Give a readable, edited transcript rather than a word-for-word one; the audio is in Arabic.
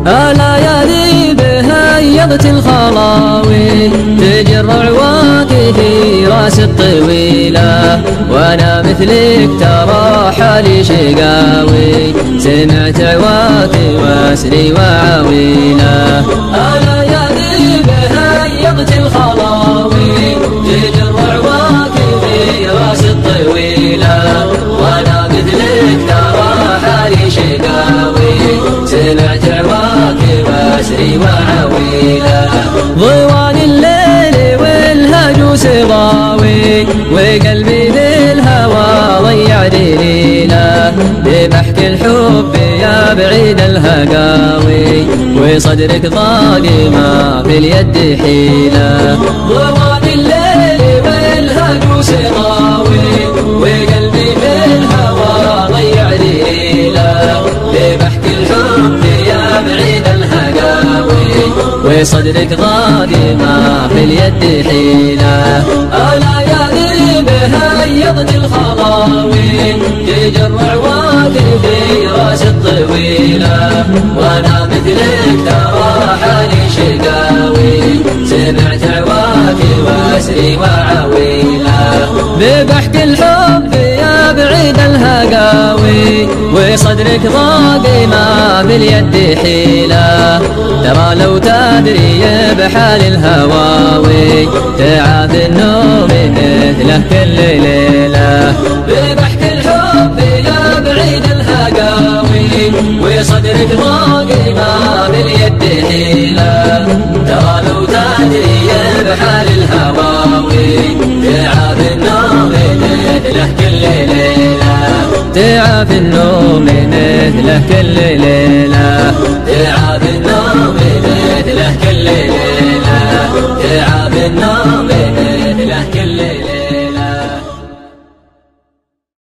الليالي بهيضت الخلاوي تجرع واقفي راس الطويلة، وانا مثلك ترى حالي شقاوي، سمعت عواكي واسري وعويلة. الليالي بهيضت الخلاوي تجرع واقفي راس الطويلة، وانا مثلك ترى حالي شقاوي، سمعت عواكي واسري وعويلة. ضوان الليل والهجوس ضاوي، وقلبي بالهوى ضيع ليلة، ببحك الحب يا بعيد الهقاوي، وصدرك ضاقي ما في اليد حيلة. ضوان الليل والهجوس ضاوي، وقلبي بالهوى ضيع ليلة، ببحك الحب يا بعيد الهقاوي، وصدرك ضاقي ما في اليد حيلة. الليالي بهيضت الخلاوي تجرع واقفي راس الطويلة، وانا مثلك ترى حالي شقاوي، سمعت عواكي واسري وعويلة. ببحك الحب يا بعيد الهقاوي، وصدرك ضاقي ما في اليد حيلة، ترى لو تدري بحال الهواوي، تعافي النوم مثله كل ليلة. ببحك الحب يا بعيد الهقاوي، وصدرك ضاقي ما في اليد حيلة، ترى لو تدري بحال الهواوي، تعافي النوم مثله كل ليلة، تعافي النوم مثله كل ليلة، تعافي النوم مثله كل